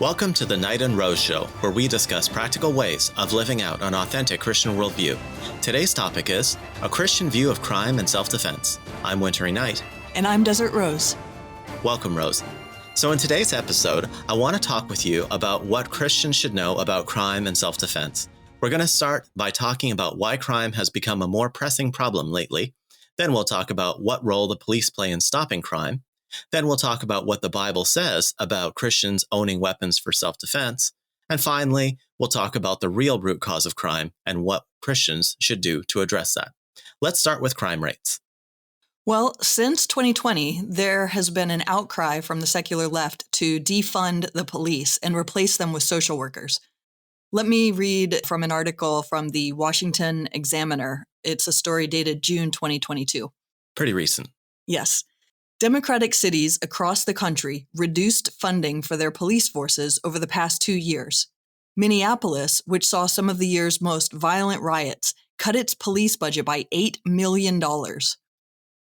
Welcome to the Knight and Rose Show, where we discuss practical ways of living out an authentic Christian worldview. Today's topic is a Christian view of crime and self-defense. I'm Wintery Knight. And I'm Desert Rose. Welcome, Rose. So in today's episode, I want to talk with you about what Christians should know about crime and self-defense. We're going to start by talking about why crime has become a more pressing problem lately. Then we'll talk about what role the police play in stopping crime. Then we'll talk about what the Bible says about Christians owning weapons for self-defense. And finally, we'll talk about the real root cause of crime and what Christians should do to address that. Let's start with crime rates. Well, since 2020, there has been an outcry from the secular left to defund the police and replace them with social workers. Let me read from an article from the Washington Examiner. It's a story dated June 2022. Pretty recent. Yes. Democratic cities across the country reduced funding for their police forces over the past 2 years. Minneapolis, which saw some of the year's most violent riots, cut its police budget by $8 million.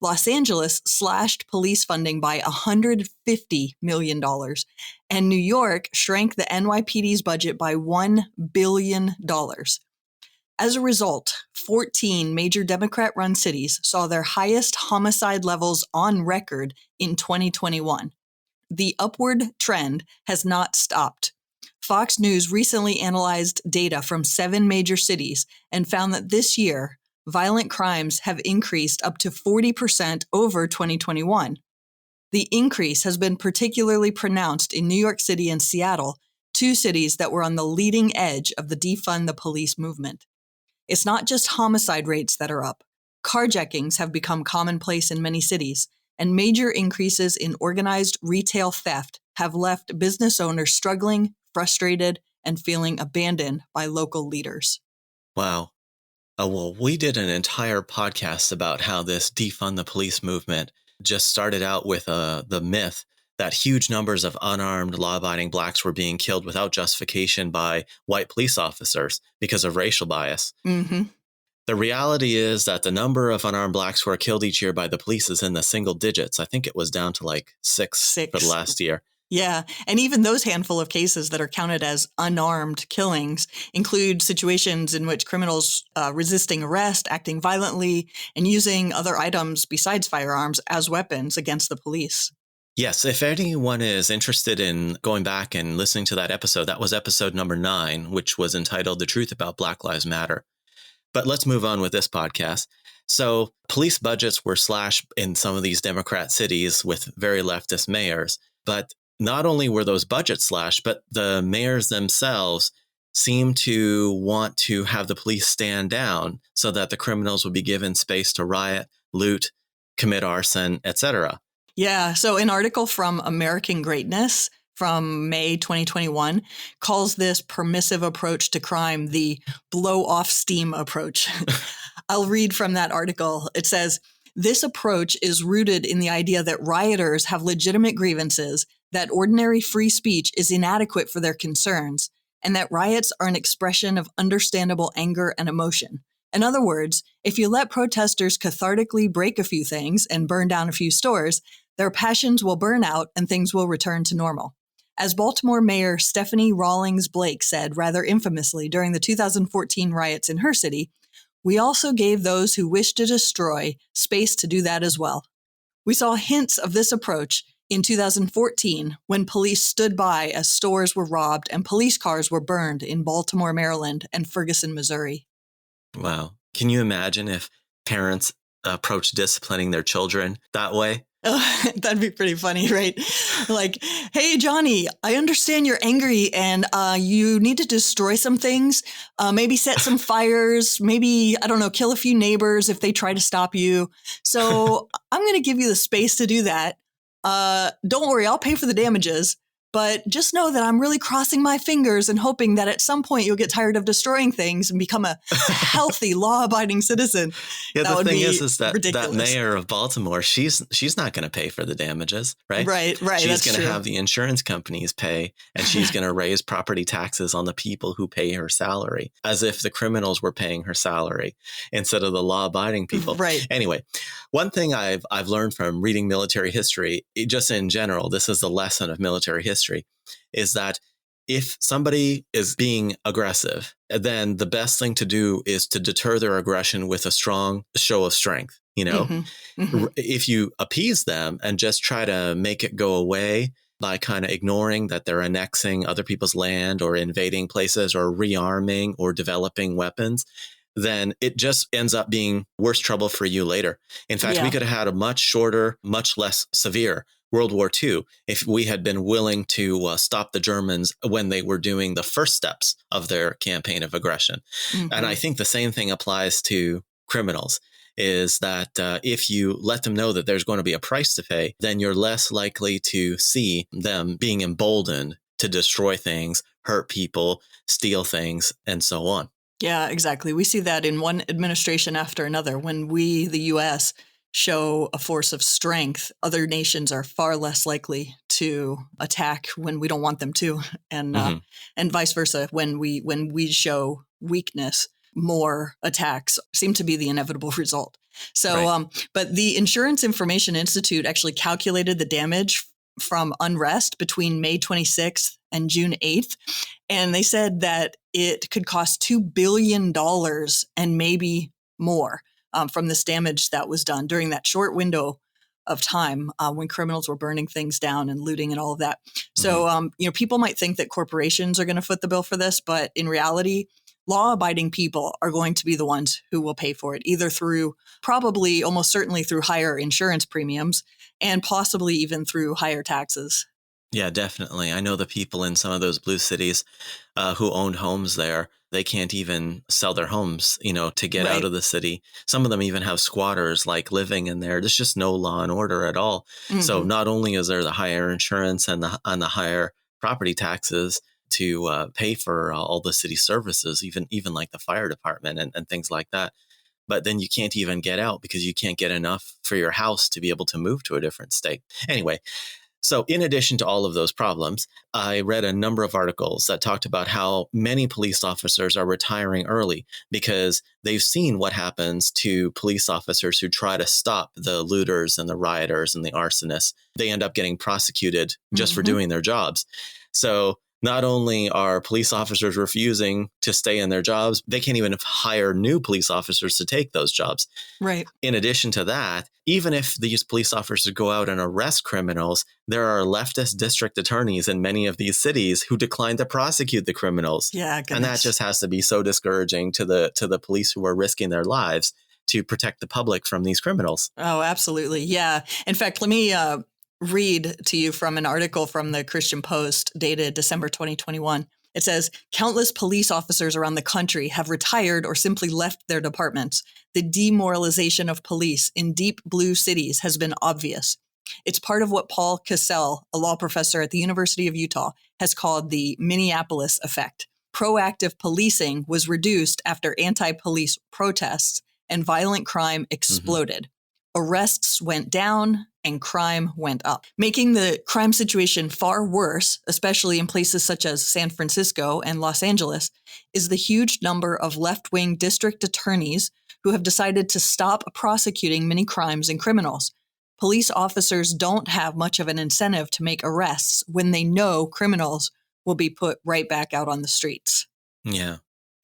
Los Angeles slashed police funding by $150 million, and New York shrank the NYPD's budget by $1 billion. As a result, 14 major Democrat-run cities saw their highest homicide levels on record in 2021. The upward trend has not stopped. Fox News recently analyzed data from 7 major cities and found that this year, violent crimes have increased up to 40% over 2021. The increase has been particularly pronounced in New York City and Seattle, 2 cities that were on the leading edge of the defund the police movement. It's not just homicide rates that are up. Carjackings have become commonplace in many cities, and major increases in organized retail theft have left business owners struggling, frustrated, and feeling abandoned by local leaders. Wow. Well, we did an entire podcast about how this defund the police movement just started out with the myth that huge numbers of unarmed, law-abiding blacks were being killed without justification by white police officers because of racial bias. Mm-hmm. The reality is that the number of unarmed blacks who are killed each year by the police is in the single digits. I think it was down to like six for the last year. Yeah, and even those handful of cases that are counted as unarmed killings include situations in which criminals resisting arrest, acting violently, and using other items besides firearms as weapons against the police. Yes, if anyone is interested in going back and listening to that episode, that was episode number 9, which was entitled The Truth About Black Lives Matter. But let's move on with this podcast. So police budgets were slashed in some of these Democrat cities with very leftist mayors. But not only were those budgets slashed, but the mayors themselves seem to want to have the police stand down so that the criminals would be given space to riot, loot, commit arson, etc. Yeah, so an article from American Greatness from May 2021 calls this permissive approach to crime the blow off steam approach. I'll read from that article. It says, this approach is rooted in the idea that rioters have legitimate grievances, that ordinary free speech is inadequate for their concerns, and that riots are an expression of understandable anger and emotion. In other words, if you let protesters cathartically break a few things and burn down a few stores, their passions will burn out and things will return to normal. As Baltimore Mayor Stephanie Rawlings Blake said rather infamously during the 2014 riots in her city, we also gave those who wish to destroy space to do that as well. We saw hints of this approach in 2014 when police stood by as stores were robbed and police cars were burned in Baltimore, Maryland and Ferguson, Missouri. Wow. Can you imagine if parents approached disciplining their children that way? Oh, that'd be pretty funny, right? Like, hey, Johnny, I understand you're angry and you need to destroy some things, maybe set some fires, maybe, I don't know, kill a few neighbors if they try to stop you. So I'm going to give you the space to do that. Don't worry, I'll pay for the damages. But just know that I'm really crossing my fingers and hoping that at some point you'll get tired of destroying things and become a healthy, law-abiding citizen. Yeah, that the thing is that ridiculous. That mayor of Baltimore, she's not going to pay for the damages, right? Right. She's going to true. have the insurance companies pay, and she's going to raise property taxes on the people who pay her salary, as if the criminals were paying her salary instead of the law-abiding people. Right. Anyway, one thing I've learned from reading military history, just in general, this is the lesson of military history, is that if somebody is being aggressive, then the best thing to do is to deter their aggression with a strong show of strength. If you appease them and just try to make it go away by kind of ignoring that they're annexing other people's land or invading places or rearming or developing weapons, then it just ends up being worse trouble for you later. In fact, we could have had a much shorter, much less severe World War II if we had been willing to stop the Germans when they were doing the first steps of their campaign of aggression. And I think the same thing applies to criminals, is that if you let them know that there's going to be a price to pay, then you're less likely to see them being emboldened to destroy things, hurt people, steal things, and so on. Yeah, exactly. We see that in one administration after another. When we, the U.S., show a force of strength, other nations are far less likely to attack when we don't want them to, and vice versa. When we show weakness, more attacks seem to be the inevitable result. So, but the Insurance Information Institute actually calculated the damage from unrest between May 26th and June 8th. And they said that it could cost $2 billion and maybe more from this damage that was done during that short window of time when criminals were burning things down and looting and all of that. So, people might think that corporations are going to foot the bill for this, but in reality, law-abiding people are going to be the ones who will pay for it, either through, probably almost certainly through higher insurance premiums and possibly even through higher taxes. Yeah, definitely. I know the people in some of those blue cities who owned homes there, they can't even sell their homes, to get out of the city. Some of them even have squatters like living in there. There's just no law and order at all. So not only is there the higher insurance and the higher property taxes to pay for all the city services, even like the fire department and things like that, but then you can't even get out because you can't get enough for your house to be able to move to a different state. Anyway, so in addition to all of those problems, I read a number of articles that talked about how many police officers are retiring early because they've seen what happens to police officers who try to stop the looters and the rioters and the arsonists. They end up getting prosecuted just for doing their jobs. So not only are police officers refusing to stay in their jobs, they can't even hire new police officers to take those jobs. Right. In addition to that, even if these police officers go out and arrest criminals, there are leftist district attorneys in many of these cities who decline to prosecute the criminals. Yeah, goodness. And that just has to be so discouraging to the police who are risking their lives to protect the public from these criminals. Oh, absolutely. Yeah. In fact, let me read to you from an article from the Christian Post dated December 2021. It says, countless police officers around the country have retired or simply left their departments. The demoralization of police in deep blue cities has been obvious. It's part of what Paul Cassell, a law professor at the University of Utah, has called the Minneapolis effect. Proactive policing was reduced after anti-police protests and violent crime exploded. Arrests went down and crime went up, making the crime situation far worse, especially in places such as San Francisco and Los Angeles, is the huge number of left-wing district attorneys who have decided to stop prosecuting many crimes and criminals. Police officers don't have much of an incentive to make arrests when they know criminals will be put right back out on the streets.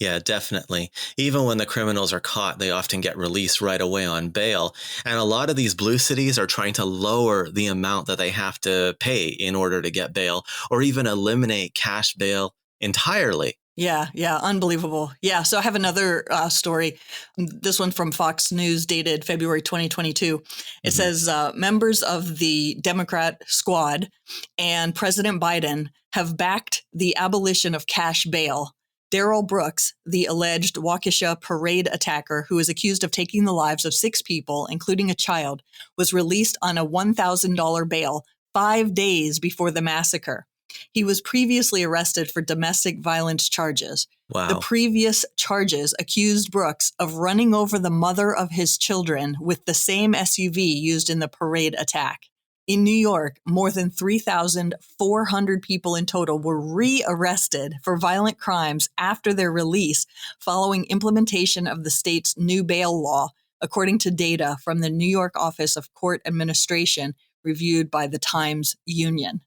Yeah, definitely. Even when the criminals are caught, they often get released right away on bail. And a lot of these blue cities are trying to lower the amount that they have to pay in order to get bail, or even eliminate cash bail entirely. Yeah, unbelievable. Yeah, so I have another story. This one from Fox News dated February 2022. It says members of the Democrat squad and President Biden have backed the abolition of cash bail. Darrell Brooks, the alleged Waukesha parade attacker who is accused of taking the lives of 6 people, including a child, was released on a $1,000 bail 5 days before the massacre. He was previously arrested for domestic violence charges. Wow. The previous charges accused Brooks of running over the mother of his children with the same SUV used in the parade attack. In New York, more than 3,400 people in total were re-arrested for violent crimes after their release following implementation of the state's new bail law, according to data from the New York Office of Court Administration reviewed by the Times Union.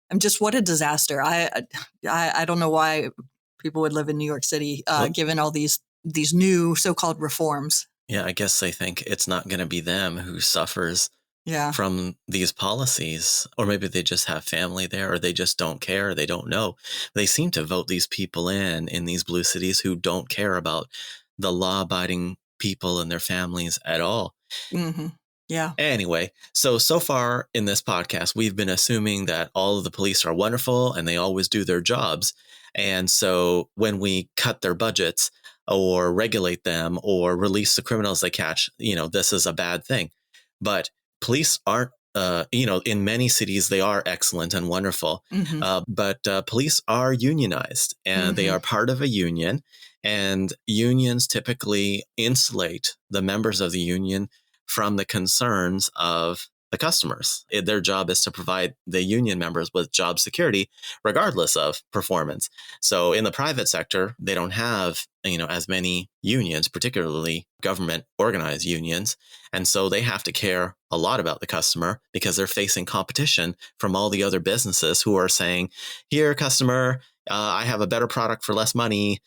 And just what a disaster. I don't know why people would live in New York City, given all these new so-called reforms. Yeah, I guess they think it's not going to be them who suffers Yeah. from these policies, or maybe they just have family there, or they just don't care, or they don't know. They seem to vote these people in these blue cities who don't care about the law-abiding people and their families at all. Mm-hmm. Yeah. Anyway, so far in this podcast, we've been assuming that all of the police are wonderful and they always do their jobs. And so when we cut their budgets or regulate them or release the criminals they catch, this is a bad thing. But police aren't, in many cities, they are excellent and wonderful. Mm-hmm. But police are unionized and they are part of a union. And unions typically insulate the members of the union from the concerns of the customers. Their job is to provide the union members with job security, regardless of performance. So in the private sector, they don't have, as many unions, particularly government organized unions. And so they have to care a lot about the customer because they're facing competition from all the other businesses who are saying, here, customer, I have a better product for less money.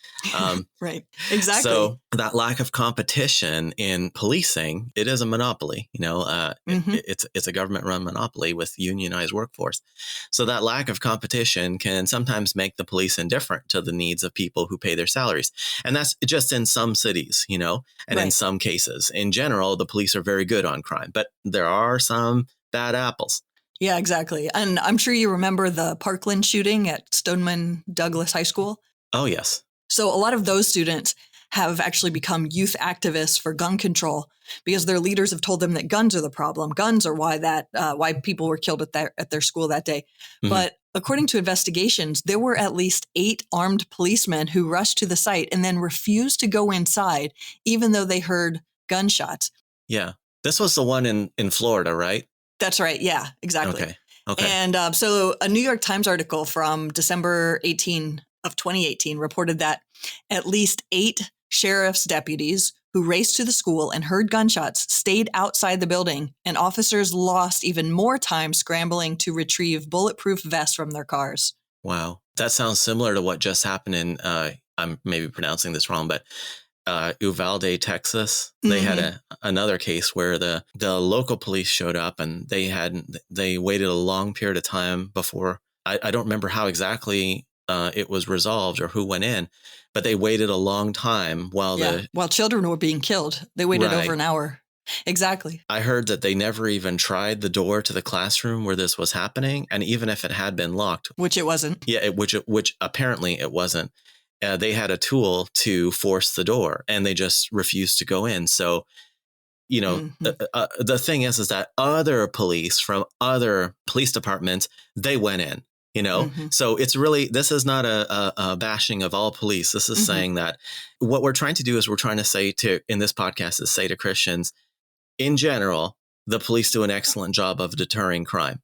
Right. Exactly. So that lack of competition in policing, it is a monopoly. It's a government-run monopoly with unionized workforce. So that lack of competition can sometimes make the police indifferent to the needs of people who pay their salaries. And that's just in some cities, and Right. in some cases. In general, the police are very good on crime, but there are some bad apples. Yeah, exactly. And I'm sure you remember the Parkland shooting at Stoneman Douglas High School. Oh, yes. So a lot of those students have actually become youth activists for gun control because their leaders have told them that guns are the problem. Guns are why people were killed at their school that day. Mhm. But according to investigations, there were at least 8 armed policemen who rushed to the site and then refused to go inside, even though they heard gunshots. Yeah. This was the one in Florida, right? That's right. Yeah, exactly. Okay. And so a New York Times article from December 18 of 2018 reported that at least 8 sheriff's deputies who raced to the school and heard gunshots stayed outside the building, and officers lost even more time scrambling to retrieve bulletproof vests from their cars. Wow. That sounds similar to what just happened in, I'm maybe pronouncing this wrong, but Uvalde, Texas. They had another case where the local police showed up and they waited a long period of time before. I don't remember how exactly it was resolved or who went in, but they waited a long time while children were being killed. They waited over an hour. Exactly. I heard that they never even tried the door to the classroom where this was happening, and even if it had been locked, which it wasn't. Yeah, which apparently it wasn't. They had a tool to force the door and they just refused to go in. So, the thing is that other police from other police departments, they went in, So it's really, this is not a bashing of all police. This is saying that what we're trying to do is we're trying to say in this podcast is say to Christians, in general, the police do an excellent job of deterring crime.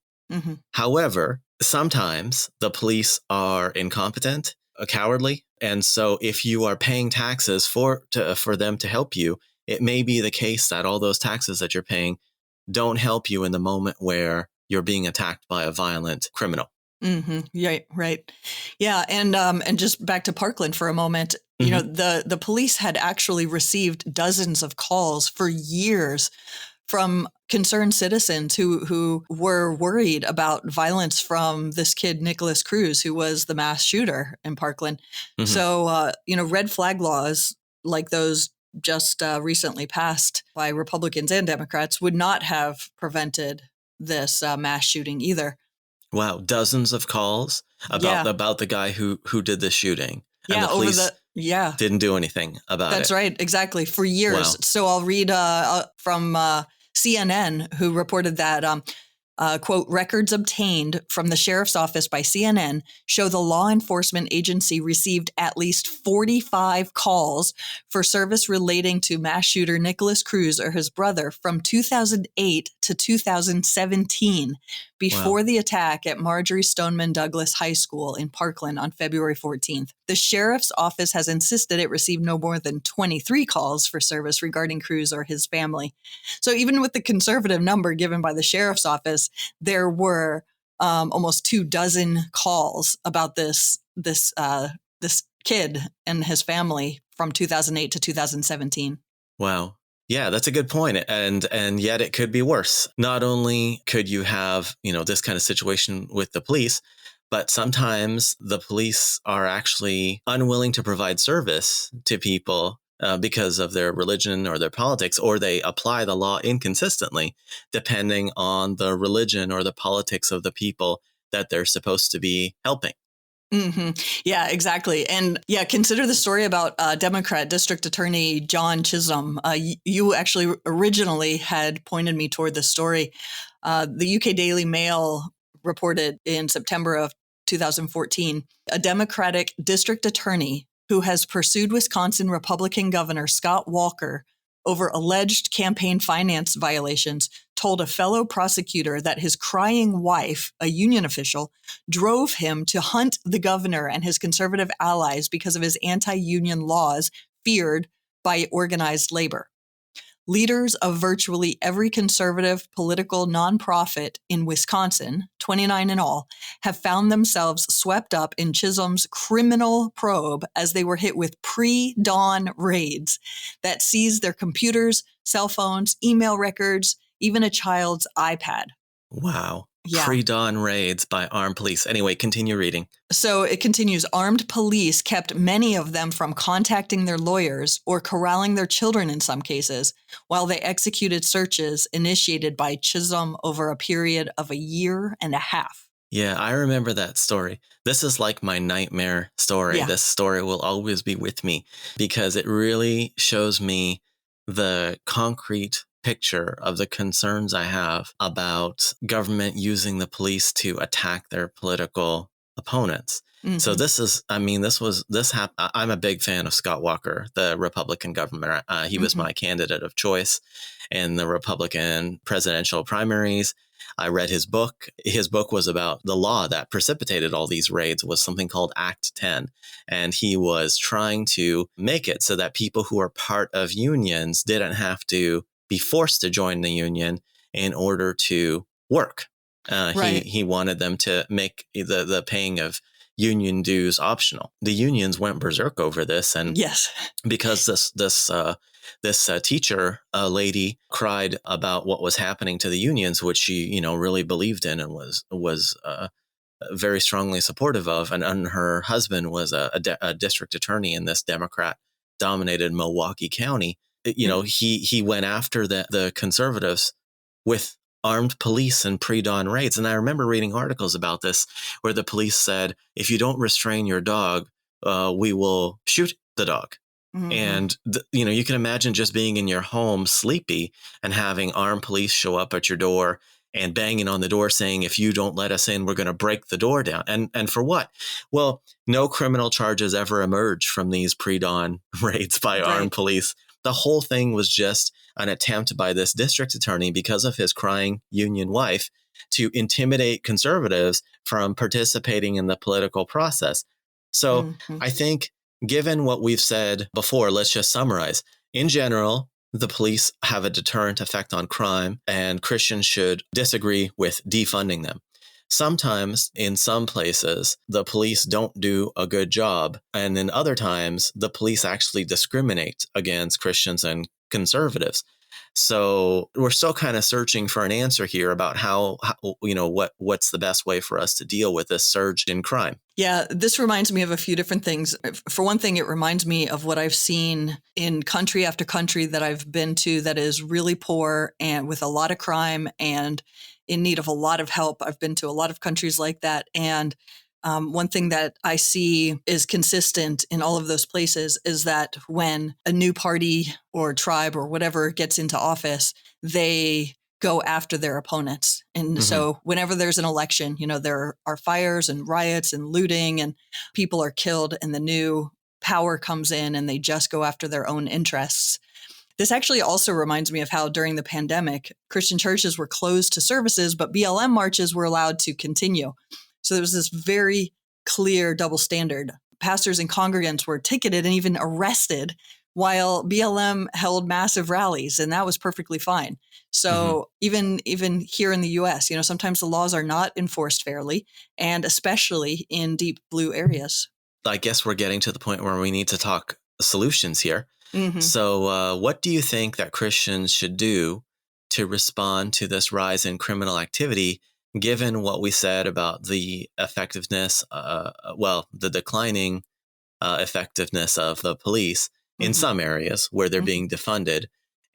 However, sometimes the police are incompetent, cowardly. And so if you are paying taxes for them to help you, it may be the case that all those taxes that you're paying don't help you in the moment where you're being attacked by a violent criminal. Yeah, right. Yeah. And just back to Parkland for a moment, the police had actually received dozens of calls for years from concerned citizens who were worried about violence from this kid, Nicholas Cruz, who was the mass shooter in Parkland. So, red flag laws like those just recently passed by Republicans and Democrats would not have prevented this mass shooting either. Wow. Dozens of calls about the guy who did the shooting. And the police didn't do anything about it. That's right. Exactly. For years. Wow. So I'll read from CNN, who reported that, quote, records obtained from the sheriff's office by CNN show the law enforcement agency received at least 45 calls for service relating to mass shooter Nicholas Cruz or his brother from 2008 to 2017, before the attack at Marjorie Stoneman Douglas High School in Parkland on February 14th. The sheriff's office has insisted it received no more than 23 calls for service regarding Cruz or his family. So even with the conservative number given by the sheriff's office, there were almost 24 calls about this kid and his family from 2008 to 2017. Wow. Yeah, that's a good point. And yet it could be worse. Not only could you have, this kind of situation with the police, but sometimes the police are actually unwilling to provide service to people because of their religion or their politics, or they apply the law inconsistently, depending on the religion or the politics of the people that they're supposed to be helping. Mm-hmm. Yeah, exactly. And consider the story about Democrat District Attorney John Chisholm. You actually originally had pointed me toward this story. The UK Daily Mail reported in September of 2014, a Democratic district attorney who has pursued Wisconsin Republican Governor Scott Walker over alleged campaign finance violations told a fellow prosecutor that his crying wife, a union official, drove him to hunt the governor and his conservative allies because of his anti-union laws feared by organized labor. Leaders of virtually every conservative political nonprofit in Wisconsin, 29 in all, have found themselves swept up in Chisholm's criminal probe as they were hit with pre-dawn raids that seized their computers, cell phones, email records, even a child's iPad. Wow. Yeah. Pre-dawn raids by armed police. Anyway, continue reading. So it continues. Armed police kept many of them from contacting their lawyers or corralling their children in some cases, while they executed searches initiated by Chisholm over a period of 1.5 years. Yeah, I remember that story. This is like my nightmare story. Yeah. This story will always be with me because it really shows me the concrete picture of the concerns I have about government using the police to attack their political opponents. Mm-hmm. So I'm a big fan of Scott Walker, the Republican governor. He was my candidate of choice in the Republican presidential primaries. I read his book. His book was about the law that precipitated all these raids, was something called Act 10. And he was trying to make it so that people who are part of unions didn't have to be forced to join the union in order to work. Right. He wanted them to make the paying of union dues optional. The unions went berserk over this, and yes, because this teacher lady cried about what was happening to the unions, which she really believed in and was very strongly supportive of, and her husband was a district attorney in this Democrat-dominated Milwaukee County. He went after the conservatives with armed police and pre-dawn raids. And I remember reading articles about this where the police said, if you don't restrain your dog, we will shoot the dog. Mm-hmm. And, you can imagine just being in your home sleepy and having armed police show up at your door and banging on the door saying, if you don't let us in, we're going to break the door down. And for what? Well, no criminal charges ever emerged from these pre-dawn raids by armed police. The whole thing was just an attempt by this district attorney, because of his crying union wife, to intimidate conservatives from participating in the political process. So I think, given what we've said before, let's just summarize. In general, the police have a deterrent effect on crime, and Christians should disagree with defunding them. Sometimes, in some places, the police don't do a good job. And in other times, the police actually discriminate against Christians and conservatives. So we're still kind of searching for an answer here about how what's the best way for us to deal with this surge in crime. Yeah, this reminds me of a few different things. For one thing, it reminds me of what I've seen in country after country that I've been to that is really poor and with a lot of crime and in need of a lot of help. I've been to a lot of countries like that. And one thing that I see is consistent in all of those places is that when a new party or tribe or whatever gets into office, they go after their opponents. And so whenever there's an election, there are fires and riots and looting and people are killed, and the new power comes in and they just go after their own interests. This actually also reminds me of how during the pandemic, Christian churches were closed to services, but BLM marches were allowed to continue. So there was this very clear double standard. Pastors and congregants were ticketed and even arrested while BLM held massive rallies, and that was perfectly fine. So even here in the US, sometimes the laws are not enforced fairly, and especially in deep blue areas. I guess we're getting to the point where we need to talk solutions here. Mm-hmm. So what do you think that Christians should do to respond to this rise in criminal activity, given what we said about the effectiveness, the declining effectiveness of the police in some areas where they're being defunded,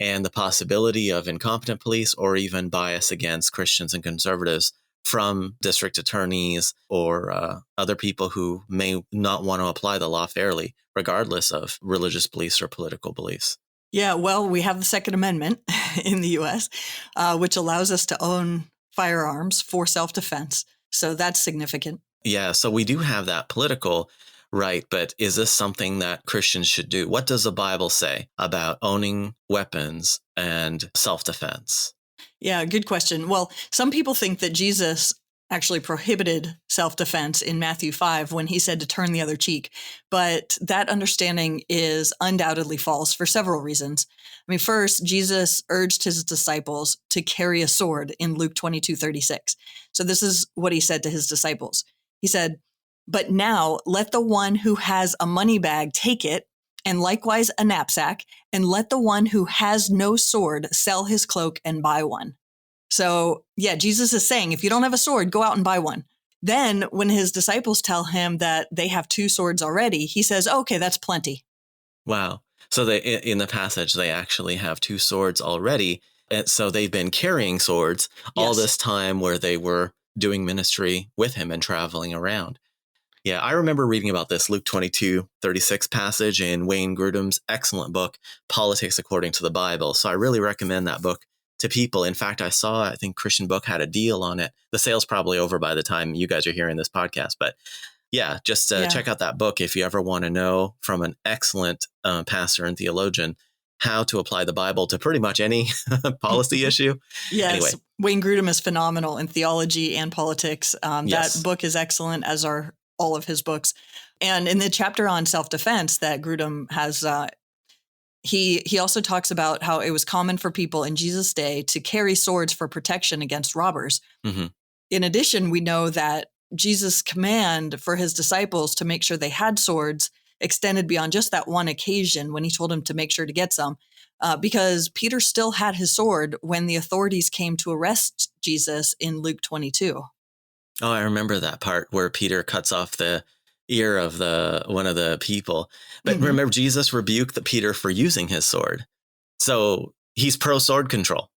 and the possibility of incompetent police or even bias against Christians and conservatives from district attorneys or other people who may not want to apply the law fairly, regardless of religious beliefs or political beliefs? Yeah, well, we have the Second Amendment in the U.S., which allows us to own firearms for self-defense. So that's significant. Yeah, so we do have that political right, but is this something that Christians should do? What does the Bible say about owning weapons and self-defense? Yeah, good question. Well, some people think that Jesus actually prohibited self-defense in Matthew 5 when he said to turn the other cheek. But that understanding is undoubtedly false for several reasons. I mean, first, Jesus urged his disciples to carry a sword in Luke 22:36. So this is what he said to his disciples. He said, "But now let the one who has a money bag take it, and likewise a knapsack, and let the one who has no sword sell his cloak and buy one." So, yeah, Jesus is saying, if you don't have a sword, go out and buy one. Then when his disciples tell him that they have 2 swords already, he says, okay, that's plenty. Wow. So in the passage, they actually have 2 swords already. And so they've been carrying swords all this time where they were doing ministry with him and traveling around. Yeah, I remember reading about this Luke 22:36 passage in Wayne Grudem's excellent book, Politics According to the Bible. So I really recommend that book to people. In fact, I think Christian Book had a deal on it. The sale's probably over by the time you guys are hearing this podcast. But yeah, just check out that book if you ever want to know from an excellent pastor and theologian how to apply the Bible to pretty much any policy issue. Yes, anyway. Wayne Grudem is phenomenal in theology and politics. That book is excellent, as are all of his books. And in the chapter on self-defense that Grudem has, he also talks about how it was common for people in Jesus' day to carry swords for protection against robbers. Mm-hmm. In addition, we know that Jesus' command for his disciples to make sure they had swords extended beyond just that one occasion when he told them to make sure to get some, because Peter still had his sword when the authorities came to arrest Jesus in Luke 22. Oh, I remember that part where Peter cuts off the ear of one of the people. But remember, Jesus rebuked Peter for using his sword. So he's pro sword control.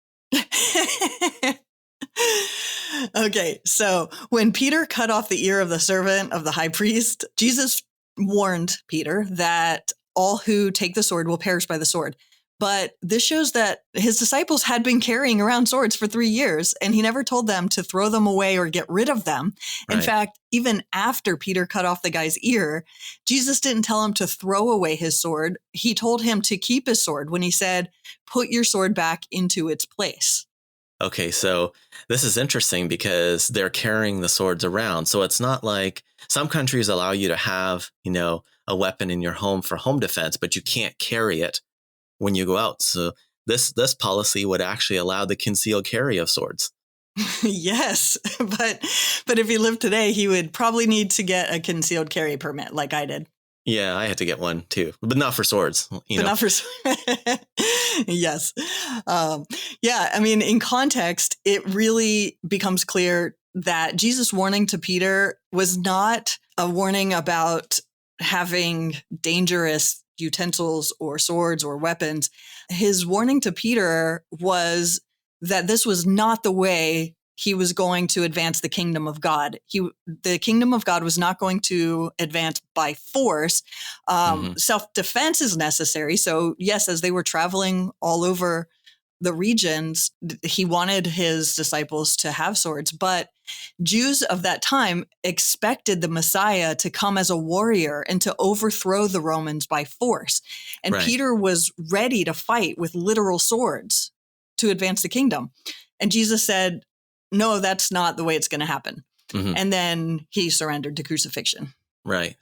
Okay, so when Peter cut off the ear of the servant of the high priest, Jesus warned Peter that all who take the sword will perish by the sword. But this shows that his disciples had been carrying around swords for 3 years, and he never told them to throw them away or get rid of them. In fact, even after Peter cut off the guy's ear, Jesus didn't tell him to throw away his sword. He told him to keep his sword when he said, "Put your sword back into its place." Okay, so this is interesting because they're carrying the swords around. So it's not like some countries allow you to have, a weapon in your home for home defense, but you can't carry it when you go out. So this policy would actually allow the concealed carry of swords. Yes, but if he lived today, he would probably need to get a concealed carry permit like I did. Yeah, I had to get one too, but not for swords. Not for yes. Yeah, I mean, in context, it really becomes clear that Jesus' warning to Peter was not a warning about having dangerous utensils or swords or weapons. His warning to Peter was that this was not the way he was going to advance the kingdom of God. The kingdom of God was not going to advance by force. Self-defense is necessary. So yes, as they were traveling all over the regions, he wanted his disciples to have swords, but Jews of that time expected the Messiah to come as a warrior and to overthrow the Romans by force. And Peter was ready to fight with literal swords to advance the kingdom. And Jesus said, no, that's not the way it's going to happen. And then he surrendered to crucifixion. Right.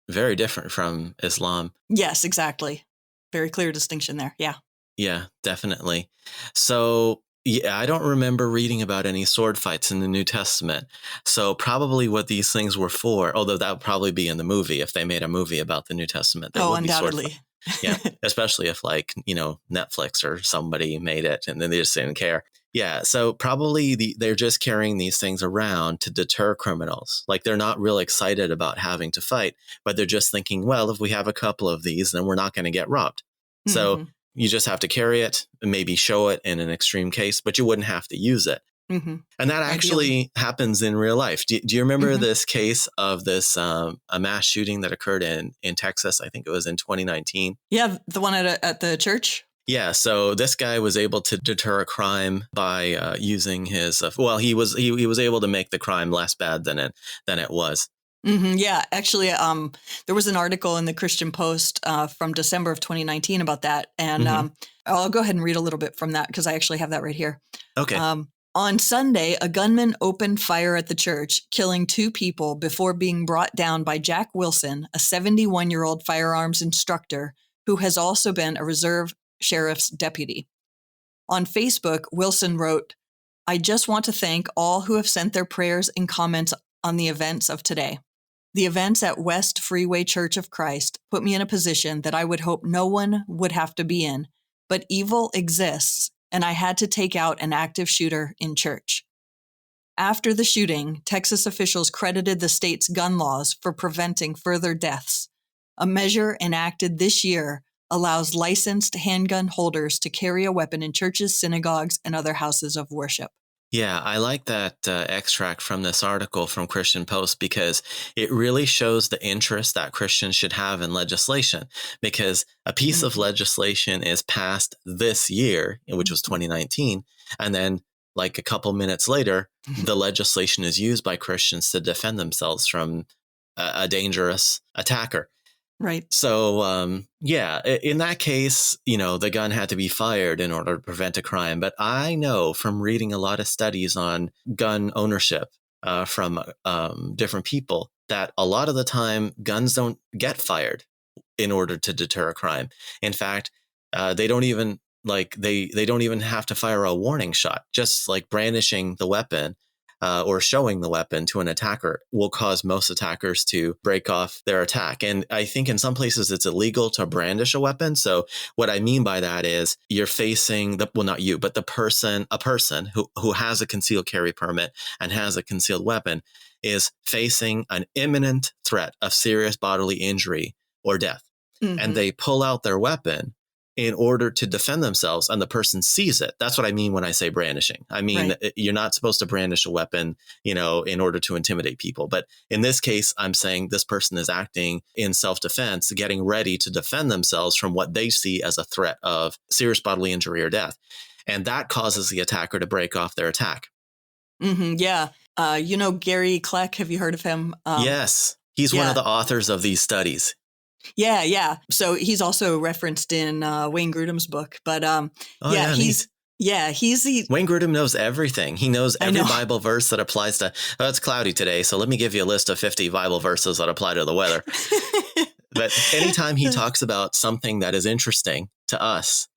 Very different from Islam. Yes, exactly. Very clear distinction there. Yeah. Yeah, definitely. So, yeah, I don't remember reading about any sword fights in the New Testament. So probably what these things were for, although that would probably be in the movie. If they made a movie about the New Testament, there Oh, would be sword fights. undoubtedly. Yeah, especially if Netflix or somebody made it and then they just didn't care. Yeah, so probably they're just carrying these things around to deter criminals. Like they're not real excited about having to fight, but they're just thinking, well, if we have a couple of these, then we're not going to get robbed. So hmm you just have to carry it and maybe show it in an extreme case, but you wouldn't have to use it. hmm And that Ideally. actually happens in real life. Do you remember hmm this case of this a mass shooting that occurred in Texas? I think it was in 2019. Yeah, the one at the church. Yeah, so this guy was able to deter a crime by using his. He was able to make the crime less bad than it was. Yeah, actually, there was an article in the Christian Post from December of 2019 about that, and I'll go ahead and read a little bit from that because I actually have that right here. Okay. On Sunday, a gunman opened fire at the church, killing 2 people before being brought down by Jack Wilson, a 71-year-old firearms instructor who has also been a reserve sheriff's deputy. On Facebook, Wilson wrote, "I just want to thank all who have sent their prayers and comments on the events of today. The events at West Freeway Church of Christ put me in a position that I would hope no one would have to be in, but evil exists, and I had to take out an active shooter in church." After the shooting, Texas officials credited the state's gun laws for preventing further deaths. A measure enacted this year allows licensed handgun holders to carry a weapon in churches, synagogues, and other houses of worship. Yeah, I like that extract from this article from Christian Post because it really shows the interest that Christians should have in legislation. Because a piece of legislation is passed this year, which was 2019, and then like a couple minutes later, the legislation is used by Christians to defend themselves from a dangerous attacker. Right. So, in that case, the gun had to be fired in order to prevent a crime. But I know from reading a lot of studies on gun ownership from different people that a lot of the time guns don't get fired in order to deter a crime. In fact, they don't even they don't even have to fire a warning shot. Just like brandishing the weapon or showing the weapon to an attacker will cause most attackers to break off their attack. And I think in some places it's illegal to brandish a weapon. So what I mean by that is you're facing not you, but a person who has a concealed carry permit and has a concealed weapon is facing an imminent threat of serious bodily injury or death. And they pull out their weapon in order to defend themselves, and the person sees it. That's what I mean when I say brandishing. I mean, You're not supposed to brandish a weapon, in order to intimidate people. But in this case, I'm saying this person is acting in self-defense, getting ready to defend themselves from what they see as a threat of serious bodily injury or death. And that causes the attacker to break off their attack. Yeah. Gary Kleck, have you heard of him? Yes. He's one of the authors of these studies. Yeah. So he's also referenced in Wayne Grudem's book, but he's Wayne Grudem knows everything. He knows every Bible verse that applies to. Oh, it's cloudy today, so let me give you a list of 50 Bible verses that apply to the weather. But anytime he talks about something that is interesting to us,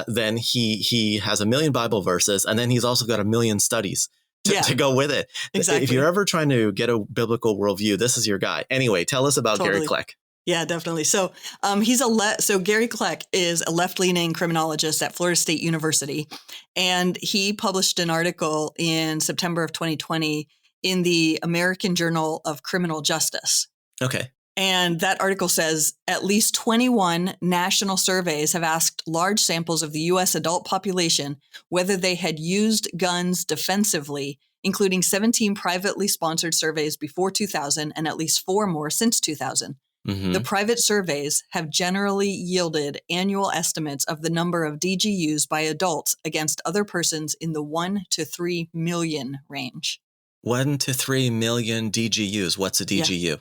then he has a million Bible verses, and then he's also got a million studies to go with it. Exactly. If you're ever trying to get a biblical worldview, this is your guy. Anyway, tell us about Gary Kleck. Yeah, definitely. So Gary Kleck is a left-leaning criminologist at Florida State University, and he published an article in September of 2020 in the American Journal of Criminal Justice. Okay. And that article says at least 21 national surveys have asked large samples of the U.S. adult population whether they had used guns defensively, including 17 privately sponsored surveys before 2000 and at least 4 more since 2000. The private surveys have generally yielded annual estimates of the number of DGUs by adults against other persons in the 1 to 3 million range. 1 to 3 million DGUs. What's a DGU? Yeah.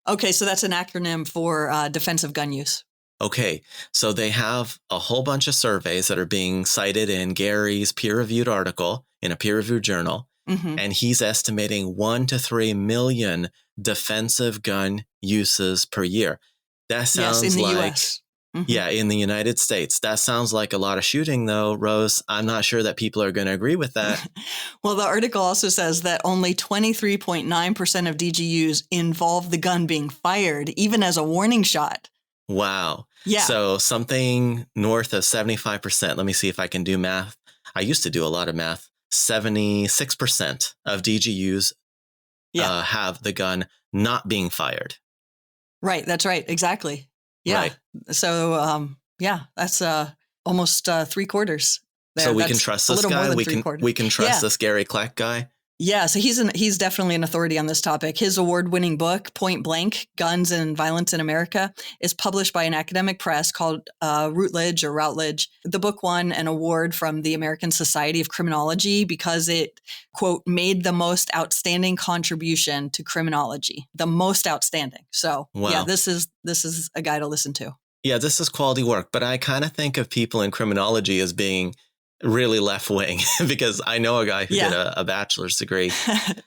Okay, so that's an acronym for defensive gun use. Okay, so they have a whole bunch of surveys that are being cited in Gary's peer-reviewed article in a peer-reviewed journal, and he's estimating 1 to 3 million defensive gun uses per year. That sounds in the like US. Yeah, in the United States. That sounds like a lot of shooting, though, Rose. I'm not sure that people are going to agree with that. Well, the article also says that only 23.9% of DGUs involve the gun being fired, even as a warning shot. Wow. Yeah. So something north of 75%. Let me see if I can do math. I used to do a lot of math. 76% of DGUs have the gun not being fired. Right. That's right. Exactly. Yeah. Right. So, that's almost 3/4. So we can trust this guy. We can trust this Gary Kleck guy. Yeah, so he's definitely an authority on this topic. His award-winning book, Point Blank: Guns and Violence in America, is published by an academic press called Routledge. The book won an award from the American Society of Criminology because it, quote, made the most outstanding contribution to criminology. The most outstanding. So, yeah, this is a guy to listen to. Yeah, this is quality work, but I kind of think of people in criminology as being really left wing because I know a guy who did a bachelor's degree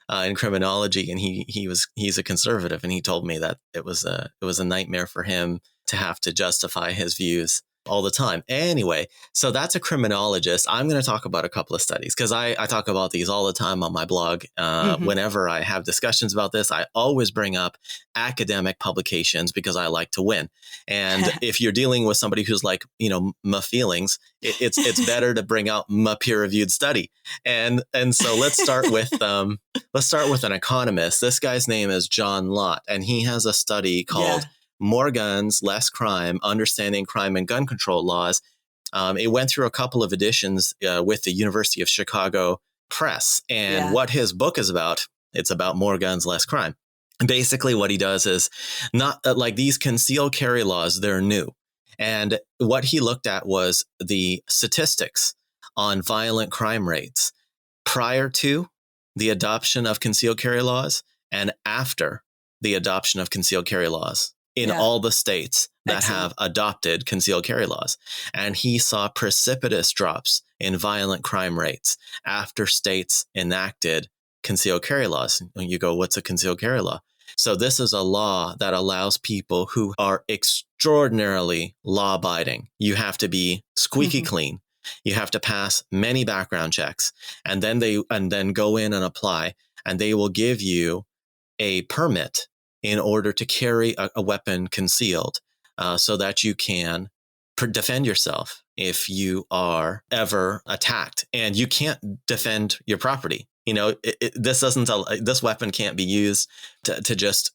in criminology, and he's a conservative, and he told me that it was a nightmare for him to have to justify his views all the time. Anyway, so that's a criminologist. I'm going to talk about a couple of studies because I talk about these all the time on my blog. Whenever I have discussions about this, I always bring up academic publications because I like to win. And if you're dealing with somebody who's like, my feelings, it's better to bring out my peer-reviewed study. And so let's start with an economist. This guy's name is John Lott, and he has a study called More Guns, Less Crime, Understanding Crime and Gun Control Laws. It went through a couple of editions with the University of Chicago Press. And what his book is about, it's about more guns, less crime. Basically, what he does is not like these concealed carry laws, they're new. And what he looked at was the statistics on violent crime rates prior to the adoption of concealed carry laws and after the adoption of concealed carry laws in all the states that have adopted concealed carry laws. And he saw precipitous drops in violent crime rates after states enacted concealed carry laws. And you go, what's a concealed carry law? So this is a law that allows people who are extraordinarily law-abiding. You have to be squeaky clean. You have to pass many background checks, and then go in and apply, and they will give you a permit in order to carry a weapon concealed so that you can defend yourself if you are ever attacked. And you can't defend your property. This weapon can't be used to just,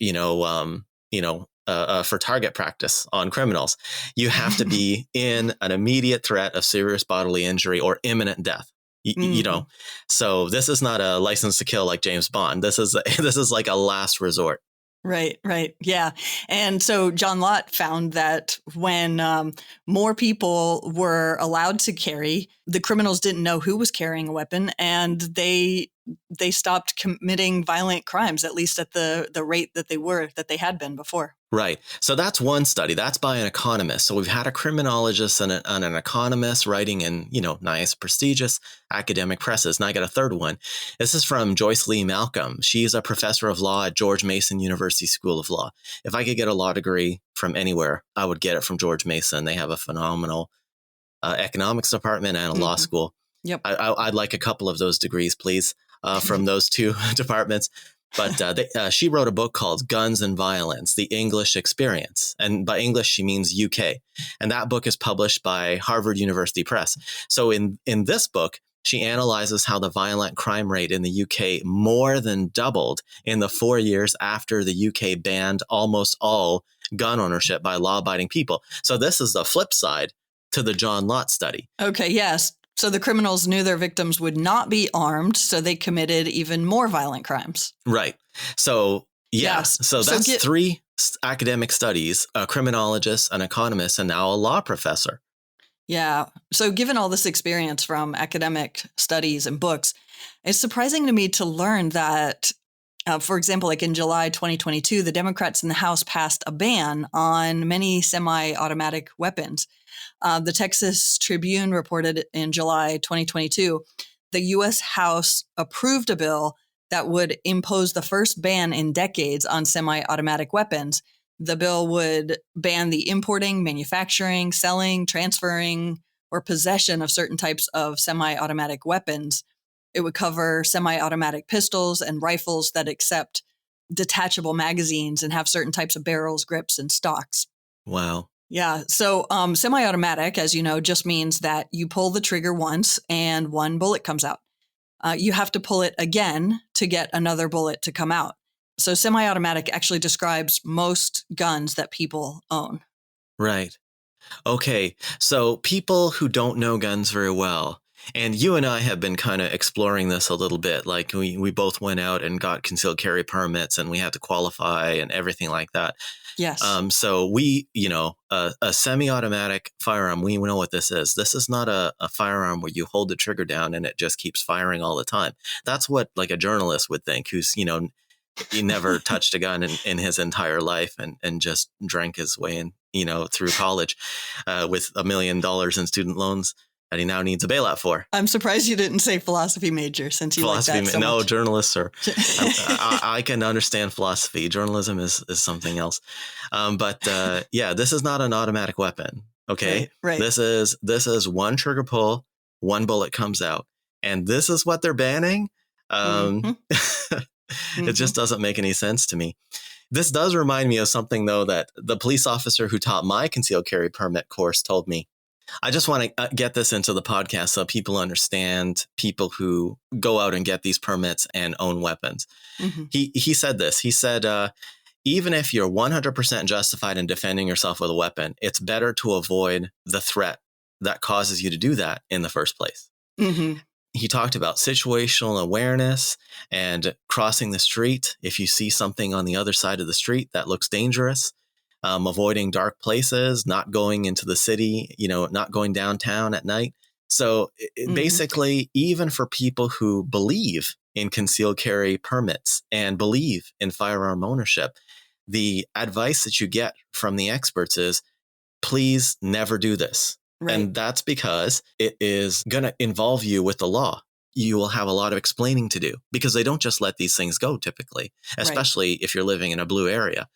for target practice on criminals. You have to be in an immediate threat of serious bodily injury or imminent death. So this is not a license to kill like James Bond. This is like a last resort. Right. Yeah. And so John Lott found that when more people were allowed to carry, the criminals didn't know who was carrying a weapon, and they stopped committing violent crimes, at least at the rate that they had been before. Right. So that's one study. That's by an economist. So we've had a criminologist and an economist writing in, nice, prestigious academic presses. And I got a third one. This is from Joyce Lee Malcolm. She's a professor of law at George Mason University School of Law. If I could get a law degree from anywhere, I would get it from George Mason. They have a phenomenal economics department and a law school. Yep. I'd like a couple of those degrees, please, from those two departments. But she wrote a book called Guns and Violence, The English Experience. And by English, she means UK. And that book is published by Harvard University Press. So in this book, she analyzes how the violent crime rate in the UK more than doubled in the 4 years after the UK banned almost all gun ownership by law-abiding people. So this is the flip side to the John Lott study. Okay, yes. So the criminals knew their victims would not be armed, so they committed even more violent crimes. Right. So, So that's three academic studies, a criminologist, an economist, and now a law professor. Yeah. So given all this experience from academic studies and books, it's surprising to me to learn that, for example, like in July 2022, the Democrats in the House passed a ban on many semi-automatic weapons. The Texas Tribune reported in July 2022, the U.S. House approved a bill that would impose the first ban in decades on semi-automatic weapons. The bill would ban the importing, manufacturing, selling, transferring, or possession of certain types of semi-automatic weapons. It would cover semi-automatic pistols and rifles that accept detachable magazines and have certain types of barrels, grips, and stocks. Wow. Yeah. So semi-automatic, as you know, just means that you pull the trigger once and one bullet comes out. You have to pull it again to get another bullet to come out. So semi-automatic actually describes most guns that people own. Right. Okay. So people who don't know guns very well, and you and I have been kind of exploring this a little bit. Like we both went out and got concealed carry permits and we had to qualify and everything like that. Yes. So we, a semi-automatic firearm, we know what this is. This is not a firearm where you hold the trigger down and it just keeps firing all the time. That's what like a journalist would think, who's, he never touched a gun in his entire life and just drank his way in, through college with $1 million in student loans that he now needs a bailout for. I'm surprised you didn't say philosophy major since you like that so no, much. Journalists are. I can understand philosophy. Journalism is something else. This is not an automatic weapon. Okay, right. This is one trigger pull, one bullet comes out, and this is what they're banning. It just doesn't make any sense to me. This does remind me of something, though, that the police officer who taught my concealed carry permit course told me. I just want to get this into the podcast so people understand people who go out and get these permits and own weapons. Mm-hmm. He said this. He said, even if you're 100% justified in defending yourself with a weapon, it's better to avoid the threat that causes you to do that in the first place. Mm-hmm. He talked about situational awareness and crossing the street. If you see something on the other side of the street that looks dangerous, avoiding dark places, not going into the city, not going downtown at night. So basically, even for people who believe in concealed carry permits and believe in firearm ownership, the advice that you get from the experts is, please never do this. Right. And that's because it is going to involve you with the law. You will have a lot of explaining to do because they don't just let these things go typically, especially if you're living in a blue area.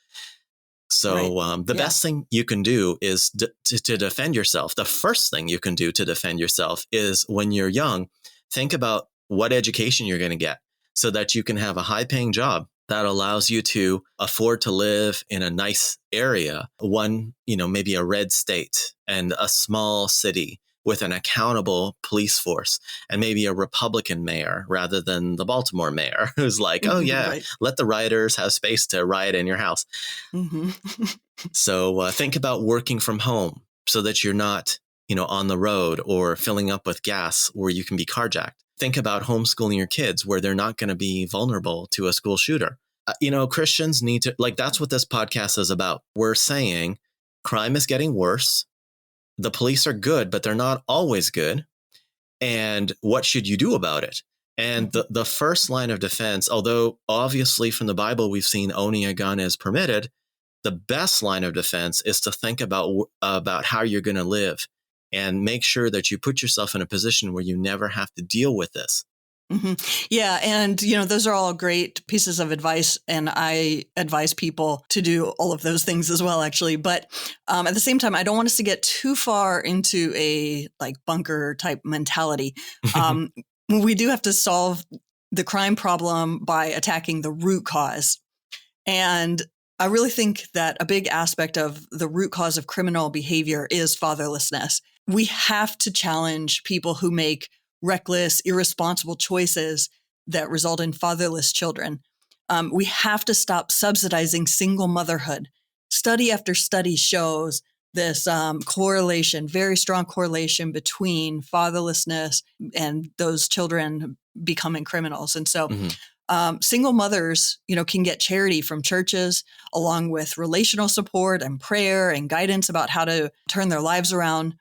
So the best thing you can do is to defend yourself. The first thing you can do to defend yourself is when you're young, think about what education you're going to get so that you can have a high paying job that allows you to afford to live in a nice area, maybe a red state and a small city with an accountable police force and maybe a Republican mayor rather than the Baltimore mayor who's like, let the rioters have space to riot in your house. Mm-hmm. So think about working from home so that you're not, on the road or filling up with gas where you can be carjacked. Think about homeschooling your kids where they're not going to be vulnerable to a school shooter. Christians need to, that's what this podcast is about. We're saying crime is getting worse. The police are good, but they're not always good. And what should you do about it? And the first line of defense, although obviously from the Bible we've seen owning a gun is permitted, the best line of defense is to think about how you're going to live and make sure that you put yourself in a position where you never have to deal with this. Mm-hmm. Yeah. And, those are all great pieces of advice. And I advise people to do all of those things as well, actually. But at the same time, I don't want us to get too far into a bunker type mentality. We do have to solve the crime problem by attacking the root cause. And I really think that a big aspect of the root cause of criminal behavior is fatherlessness. We have to challenge people who make reckless, irresponsible choices that result in fatherless children. We have to stop subsidizing single motherhood. Study after study shows this correlation, very strong correlation between fatherlessness and those children becoming criminals. And so single mothers, can get charity from churches along with relational support and prayer and guidance about how to turn their lives around.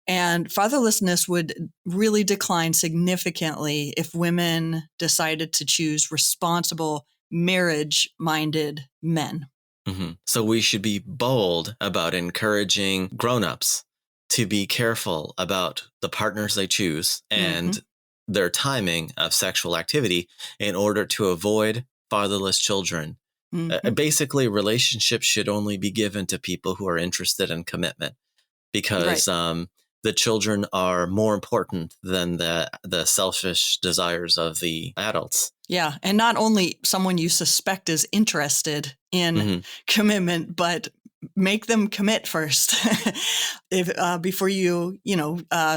And fatherlessness would really decline significantly if women decided to choose responsible, marriage-minded men. Mm-hmm. So we should be bold about encouraging grown-ups to be careful about the partners they choose and their timing of sexual activity in order to avoid fatherless children Basically, relationships should only be given to people who are interested in commitment, because the children are more important than the selfish desires of the adults. Yeah. And not only someone you suspect is interested in commitment, but make them commit first before you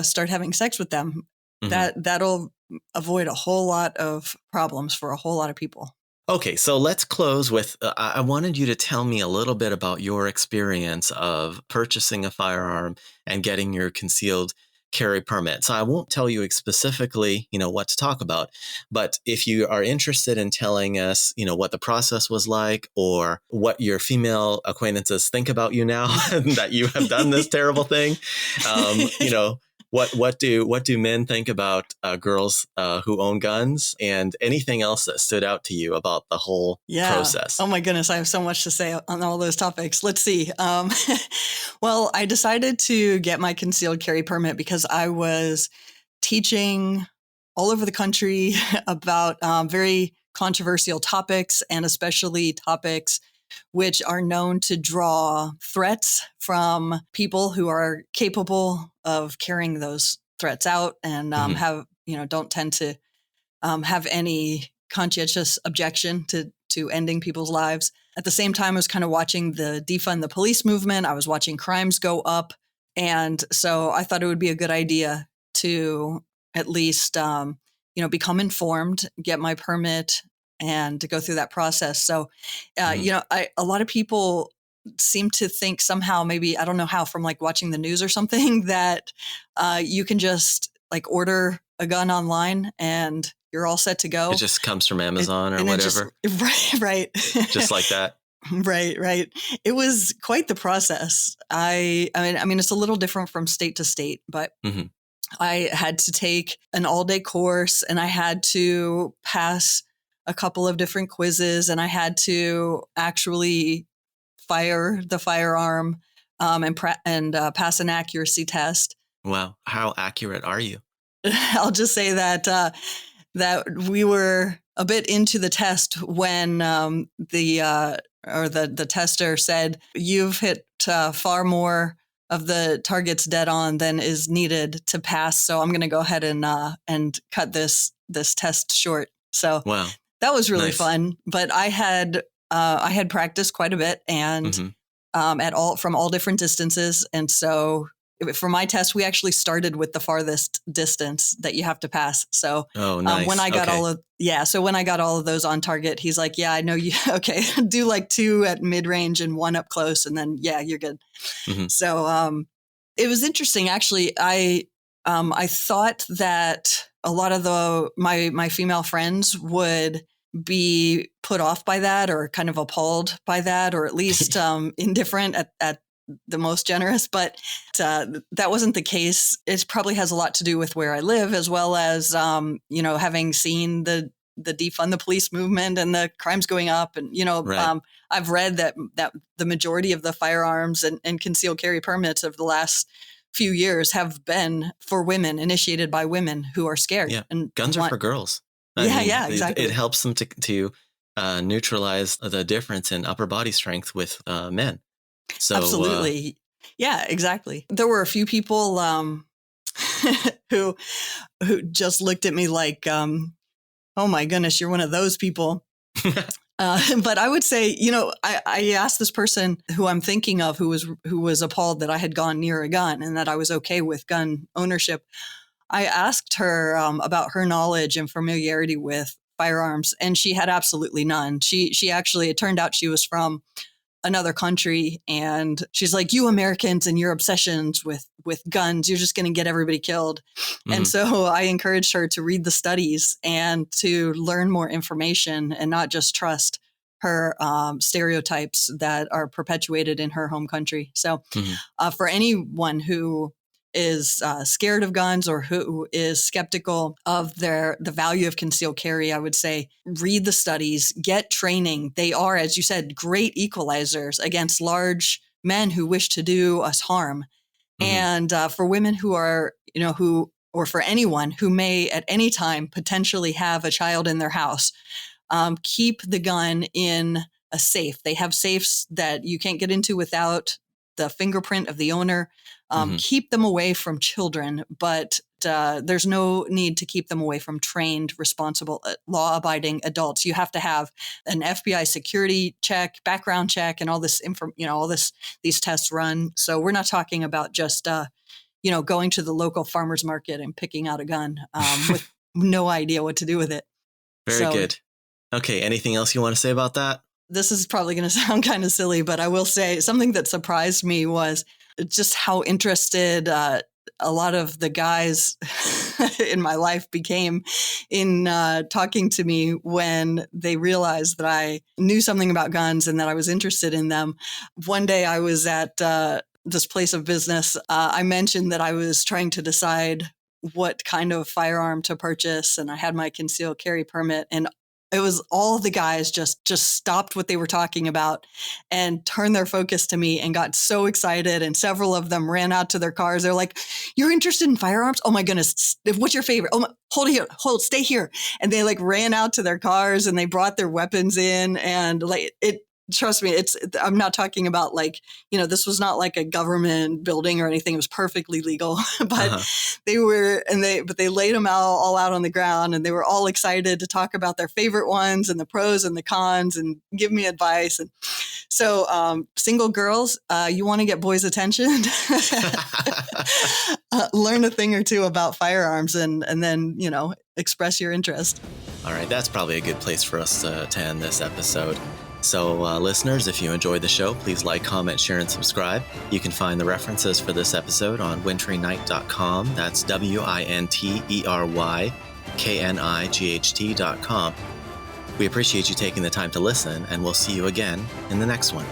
start having sex with them. That'll avoid a whole lot of problems for a whole lot of people. Okay, so let's close with, I wanted you to tell me a little bit about your experience of purchasing a firearm and getting your concealed carry permit. So I won't tell you specifically, what to talk about, but if you are interested in telling us, what the process was like, or what your female acquaintances think about you now that you have done this terrible thing, what do men think about girls who own guns, and anything else that stood out to you about the whole process? Oh my goodness, I have so much to say on all those topics. Let's see. Well, I decided to get my concealed carry permit because I was teaching all over the country about very controversial topics, and especially topics which are known to draw threats from people who are capable of carrying those threats out, and don't tend to have any conscientious objection to ending people's lives. At the same time, I was kind of watching the defund the police movement. I was watching crimes go up. And so I thought it would be a good idea to at least, become informed, get my permit, and to go through that process. So, a lot of people seem to think somehow, maybe, I don't know how, from like watching the news or something, that you can just like order a gun online and you're all set to go. It just comes from Amazon or whatever. Right. Just like that. Right. It was quite the process. I mean, it's a little different from state to state, but I had to take an all-day course, and I had to pass a couple of different quizzes, and I had to actually fire the firearm and pass an accuracy test. Wow. How accurate are you? I'll just say that we were a bit into the test when the tester said, "You've hit far more of the targets dead on than is needed to pass. So I'm going to go ahead and cut this test short." So wow. That was really fun. But I had practiced quite a bit, and from all different distances. And so for my test, we actually started with the farthest distance that you have to pass. So nice. When I got when I got all of those on target, he's like, "Yeah, I know you. Okay, do like 2 at mid range and 1 up close, and then you're good." So it was interesting, actually. I thought that a lot of my female friends would be put off by that, or kind of appalled by that, or at least indifferent at the most generous, but that wasn't the case. It probably has a lot to do with where I live, as well as having seen the defund the police movement and the crimes going up, and I've read that the majority of the firearms and concealed carry permits of the last few years have been for women, initiated by women who are scared. Yeah, and guns are for girls. Exactly. It helps them to neutralize the difference in upper body strength with men. So, absolutely. Yeah, exactly. There were a few people who just looked at me like, "Oh my goodness, you're one of those people." But I would say, I asked this person who I'm thinking of, who was appalled that I had gone near a gun and that I was okay with gun ownership. I asked her about her knowledge and familiarity with firearms, and she had absolutely none. She actually, it turned out she was from another country, and she's like, "You Americans and your obsessions with guns, you're just going to get everybody killed." And so I encouraged her to read the studies and to learn more information, and not just trust her stereotypes that are perpetuated in her home country. So for anyone who is scared of guns, or who is skeptical of the value of concealed carry, I would say read the studies, get training. They are, as you said, great equalizers against large men who wish to do us harm. And for women who are, or for anyone who may at any time potentially have a child in their house, keep the gun in a safe. They have safes that you can't get into without the fingerprint of the owner. Keep them away from children, but there's no need to keep them away from trained, responsible, law-abiding adults. You have to have an FBI security check, background check, and all this these tests run. So we're not talking about just going to the local farmer's market and picking out a gun with no idea what to do with it. Very good. Okay, anything else you want to say about that? This is probably going to sound kind of silly, but I will say something that surprised me was just how interested a lot of the guys in my life became in talking to me when they realized that I knew something about guns and that I was interested in them. One day I was at this place of business. I mentioned that I was trying to decide what kind of firearm to purchase, and I had my concealed carry permit, and it was all the guys just stopped what they were talking about and turned their focus to me and got so excited. And several of them ran out to their cars. They're like, "You're interested in firearms? Oh my goodness. What's your favorite? Oh, stay here." And they ran out to their cars and they brought their weapons in, and trust me, I'm not talking about this was not like a government building or anything. It was perfectly legal, but they laid them all out on the ground, and they were all excited to talk about their favorite ones and the pros and the cons and give me advice. And so, single girls, you want to get boys' attention, learn a thing or two about firearms and then, express your interest. All right. That's probably a good place for us to end this episode. So listeners, if you enjoyed the show, please like, comment, share, and subscribe. You can find the references for this episode on winterynight.com. That's WINTERYKNIGHT.com. We appreciate you taking the time to listen, and we'll see you again in the next one.